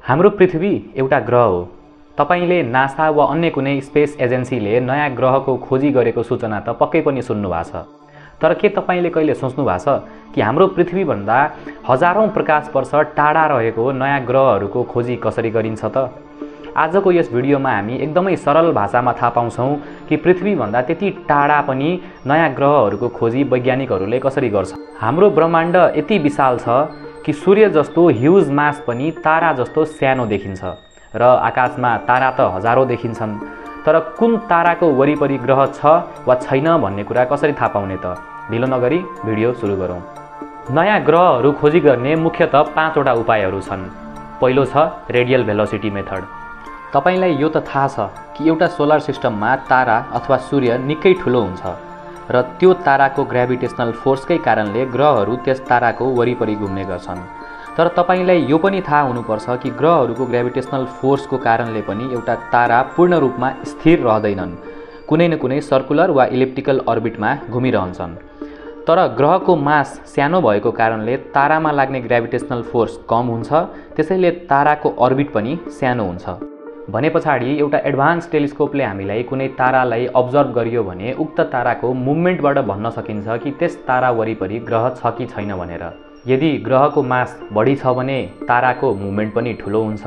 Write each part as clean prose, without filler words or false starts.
हाम्रो पृथ्वी एउटा ग्रह हो। तपाईले नासा वा अन्य कुनै स्पेस एजेन्सीले नयाँ ग्रहको खोजी गरेको सूचना त पक्कै पनि सुन्नु भएको छ। तर के तपाईले कहिले सोच्नु भएको छ कि हाम्रो पृथ्वी भन्दा हजारौं प्रकाश वर्ष टाढा रहेको नयाँ ग्रहहरूको खोजी कसरी गरिन्छ त? आजको यस भिडियोमा हामी एकदमै सरल भाषामा थाहा पाउँछौं कि पृथ्वी भन्दा त्यति टाढा पनि नयाँ ग्रहहरूको खोजी वैज्ञानिकहरूले कसरी गर्छ। हाम्रो ब्रह्माण्ड यति विशाल छ कि सूर्य जस्तो ह्युज मास पनि तारा जस्तो सानो देखिन्छ र आकाशमा तारा त हजारौं देखिन्छन्। तर कुन ताराको वरिपरि ग्रह छ वा छैन भन्ने कुरा कसरी थाहा पाउने त? ढिलो नगरी भिडियो सुरु गरौँ। नयाँ ग्रहहरू खोजी गर्ने मुख्यतः 5 वटा उपायहरू छन्। पहिलो छ रेडियल भेलोसिटी मेथड। तपाईलाई यो त थाहा छ कि एउटा सोलर सिस्टममा तारा अथवा सूर्य निकै ठुलो हुन्छ र त्यो ताराको ग्रेभिटेशनल फोर्सकै कारणले ग्रहहरू त्यस ताराको वरिपरि घुम्ने गर्छन्। तर तपाईलाई यो पनि थाहा हुनुपर्छ कि ग्रहहरूको ग्रेभिटेशनल फोर्सको कारणले पनि एउटा तारा पूर्ण रूपमा स्थिर रहँदैनन्, कुनै न कुनै सर्कुलर वा इलिप्टिकल अर्बिटमा घुमिरहन्छन्। तर ग्रहको मास सानो भएको कारणले तारामा लाग्ने ग्रेभिटेशनल फोर्स कम हुन्छ, त्यसैले ताराको अर्बिट पनि सानो हुन्छ। भने पछाडि एउटा एडभान्स टेलिस्कोपले हामीलाई कुनै तारालाई अब्जर्भ गरियो भने उक्त ताराको मुभमेन्टबाट भन्न सकिन्छ कि त्यस तारा वरिपरि ग्रह छ कि छैन भनेर। यदि ग्रहको मास बढी छ भने ताराको मुभमेन्ट पनि ठुलो हुन्छ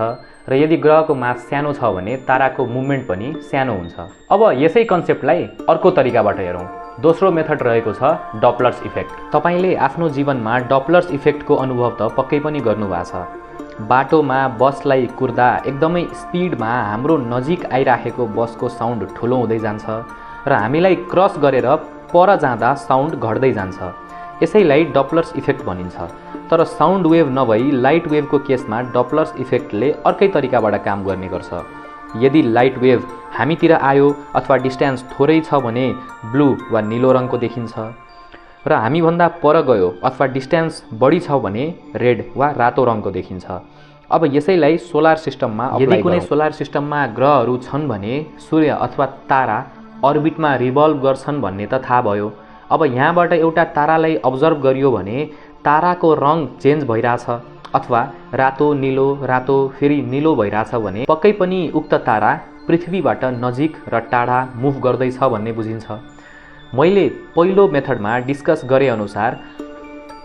र यदि ग्रहको मास सानो छ भने ताराको मुभमेन्ट पनि सानो हुन्छ। अब यसै कन्सेप्टलाई अर्को तरिकाबाट हेरौँ। दोस्रो मेथड रहेको छ डप्लर्स इफेक्ट। तपाईले आफ्नो जीवनमा डप्लर्स इफेक्टको अनुभव त पक्कै पनि गर्नुभएको छ। बाटोमा बसलाई कुर्दा एकदमै स्पिडमा हाम्रो नजिक आइराखेको बसको साउन्ड ठुलो हुँदै जान्छ र हामीलाई क्रस गरेर पर जाँदा साउन्ड घट्दै जान्छ। यसैलाई डप्लर्स इफेक्ट भनिन्छ। तर साउन्ड वेभ नभई लाइट वेभको केसमा डप्लर्स इफेक्टले अर्कै तरिकाबाट काम गर्ने गर्छ। यदि लाइट वेभ हामीतिर आयो अथवा डिस्टेन्स थोरै छ भने ब्लू वा नीलो रङको देखिन्छ र हामीभन्दा पर गयो अथवा डिस्टेन्स बढी छ भने रेड वा रातो रङको देखिन्छ। अब यसैलाई सोलर सिस्टममा यदि कुनै सोलर सिस्टममा ग्रहहरू छन् भने सूर्य अथवा तारा अर्बिटमा रिभल्भ गर्छन् भन्ने त थाहा भयो। अब यहाँबाट एउटा तारालाई अब्जर्भ गरियो भने ताराको रङ चेन्ज भइरहेछ अथवा रातो रातो फेरि नीलो भइरहेछ भने पक्कै पनि उक्त तारा पृथ्वीबाट नजिक र टाढा मुभ गर्दैछ भन्ने बुझिन्छ। मैले पहिलो मेथडमा डिस्कस गरे अनुसार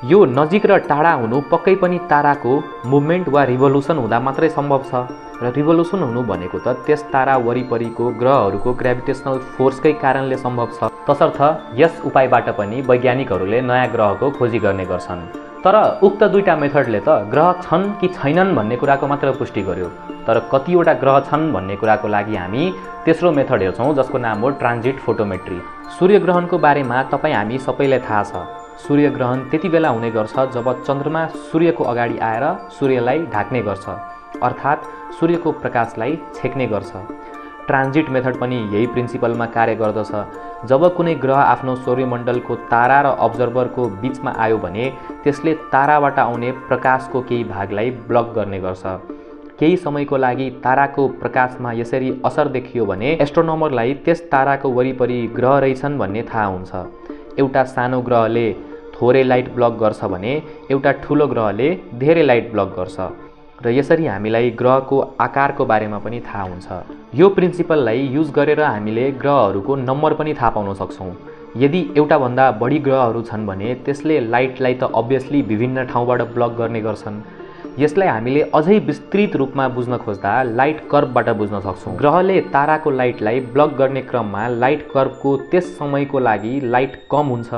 यो नजिक र टाढा हुनु पक्कै पनि ताराको मुभमेन्ट वा रिभोल्युसन हुँदा मात्रै सम्भव छ र रिभोल्युसन हुनु भनेको त त्यस तारा वरिपरिको ग्रहहरूको ग्रेभिटेशनल फोर्सकै कारणले सम्भव छ। तसर्थ यस उपायबाट पनि वैज्ञानिकहरूले नयाँ ग्रहको खोजी गर्ने गर्छन्। तर उक्त दुईटा मेथडले त ग्रह छन् कि छैनन् भन्ने कुराको मात्र पुष्टि गर्यो। तर कतिवटा ग्रह छन् भन्ने कुराको लागि हामी तेस्रो मेथड हेर्छौँ जसको नाम हो ट्रान्जिट फोटोमेट्री। सूर्यग्रहणको बारेमा हामी सबैलाई थाहा छ। सूर्यग्रहण त्यति बेला हुने गर्छ जब चन्द्रमा सूर्यको अगाडि आएर सूर्यलाई ढाक्ने गर्छ, अर्थात् सूर्यको प्रकाशलाई छेक्ने गर्छ। ट्रान्जिट मेथड पनि यही प्रिन्सिपलमा कार्य गर्दछ। जब कुनै ग्रह आफ्नो सौर्यमण्डलको तारा र अब्जर्भरको बीचमा आयो भने त्यसले ताराबाट आउने प्रकाशको केही भागलाई ब्लक गर्ने गर्छ। केही समयको लागि ताराको प्रकाशमा यसरी असर देखियो भने एस्ट्रोनोमरलाई त्यस ताराको वरिपरि ग्रह रहेछन् भन्ने थाहा हुन्छ। एउटा सानो ग्रहले थोरै लाइट ब्लक गर्छ भने एउटा ठुलो ग्रहले धेरै लाइट ब्लक गर्छ र यसरी हामीलाई ग्रहको आकारको बारेमा पनि थाहा हुन्छ। यो प्रिन्सिपललाई युज गरेर हामीले ग्रहहरूको नम्बर पनि थाहा पाउन सक्छौँ। यदि एउटा भन्दा बढी ग्रहहरू छन् भने त्यसले लाइटलाई त अभियसली विभिन्न ठाउँबाट ब्लक गर्ने गर्छन्। यसलाई हामीले अझै विस्तृत रूपमा बुझ्न खोज्दा लाइट कर्भबाट बुझ्न सक्छौँ। ग्रहले ताराको लाइटलाई ब्लक गर्ने क्रममा लाइट कर्भको त्यस समयको लागि लाइट कम हुन्छ,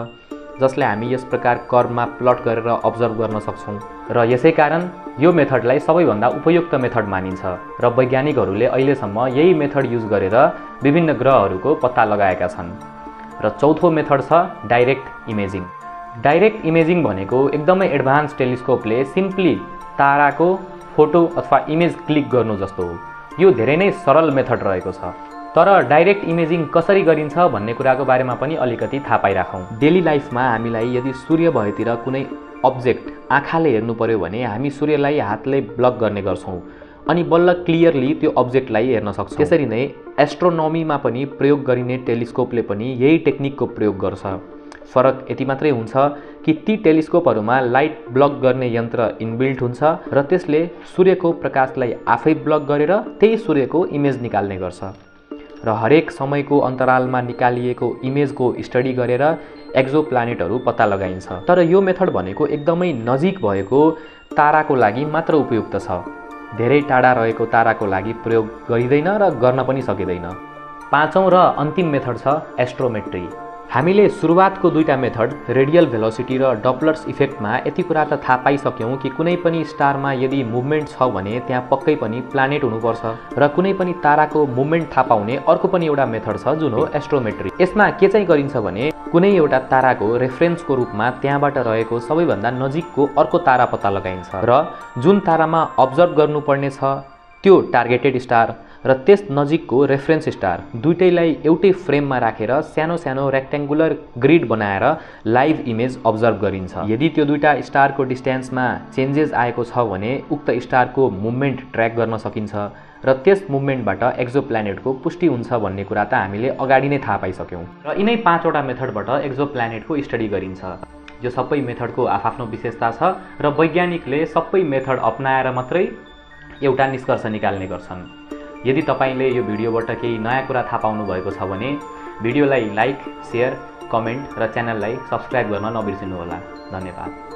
जसलाई हामी यस प्रकार कर्भमा प्लट गरेर अब्जर्भ गर्न सक्छौँ र यसै कारण यो मेथडलाई सबैभन्दा उपयुक्त मेथड मानिन्छ र वैज्ञानिकहरूले अहिलेसम्म यही मेथड युज गरेर विभिन्न ग्रहहरूको पत्ता लगाएका छन्। र चौथो मेथड छ डाइरेक्ट इमेजिङ। डाइरेक्ट इमेजिङ भनेको एकदमै एडभान्स टेलिस्कोपले सिम्पली ताराको फोटो अथवा इमेज क्लिक गर्नु जस्तो हो। यो धेरै नै सरल मेथड रहेको छ। तर डाइरेक्ट इमेजिङ कसरी गरिन्छ भन्ने कुराको बारेमा पनि अलिकति थाहा पाइराखौँ। डेली लाइफमा हामीलाई यदि सूर्य भएतिर कुनै अब्जेक्ट आँखाले हेर्नु पर्यो भने हामी सूर्यलाई हातले ब्लक गर्ने गर्छौँ अनि बल्ल क्लियरली त्यो अब्जेक्टलाई हेर्न सक्छौँ। त्यसरी नै एस्ट्रोनोमीमा पनि प्रयोग गरिने टेलिस्कोपले पनि यही टेक्निकको प्रयोग गर्छ। फरक यति मात्रै हुन्छ कि ती टेलिस्कोपहरूमा लाइट ब्लक गर्ने यन्त्र इनबिल्ट हुन्छ र त्यसले सूर्यको प्रकाशलाई आफै ब्लक गरेर त्यही सूर्यको इमेज निकाल्ने गर्छ र हरेक समयको अन्तरालमा निकालिएको इमेजको स्टडी गरेर एक्जोप्लानेटहरू पत्ता लगाइन्छ। तर यो मेथड भनेको एकदमै नजिक भएको ताराको लागि मात्र उपयुक्त छ। धेरै टाढा रहेको ताराको लागि प्रयोग गरिँदैन र गर्न पनि सकिँदैन। पाँचौं र अन्तिम मेथड छ एस्ट्रोमेट्री। हामीले सुरुवातको दुईटा मेथड रेडियल भेलोसिटी र डप्लर्स इफेक्टमा यति कुरा त थाहा पाइसक्यौँ कि कुनै पनि स्टारमा यदि मुभमेन्ट छ भने त्यहाँ पक्कै पनि प्लानेट हुनुपर्छ र कुनै पनि ताराको मुभमेन्ट थाहा पाउने अर्को पनि एउटा मेथड छ जुन हो एस्ट्रोमेट्री। यसमा के चाहिँ गरिन्छ भने कुनै एउटा ताराको रेफरेन्सको रूपमा त्यहाँबाट रहेको सबैभन्दा नजिकको अर्को तारा पत्ता लगाइन्छ र जुन तारामा अब्जर्भ गर्नुपर्ने छ त्यो टार्गेटेड स्टार र त्यस नजिकको रेफरेन्स स्टार दुईटैलाई एउटै फ्रेममा राखेर सानो सानो रेक्ट्याङ्गुलर ग्रिड बनाएर लाइभ इमेज अब्जर्भ गरिन्छ। यदि त्यो दुईटा स्टारको डिस्टेन्समा चेन्जेस आएको छ भने उक्त स्टारको मुभमेन्ट ट्र्याक गर्न सकिन्छ र त्यस मुभमेन्टबाट एक्जोप्लानेटको पुष्टि हुन्छ भन्ने कुरा त हामीले अगाडि नै थाहा पाइसक्यौँ। र यिनै पाँचवटा मेथडबाट एक्जोप्लानेटको स्टडी गरिन्छ। यो सबै मेथडको आफ्नो विशेषता छ र वैज्ञानिकले सबै मेथड अपनाएर मात्रै एउटा निष्कर्ष निकाल्ने गर्छन्। यदि तपाईले यो भिडियोबाट केही नयाँ कुरा थाहा पाउनु भएको छ भने भिडियोलाई लाइक, शेयर, कमेन्ट र च्यानललाई सब्स्क्राइब गर्न नबिर्सिनुहोला। धन्यवाद।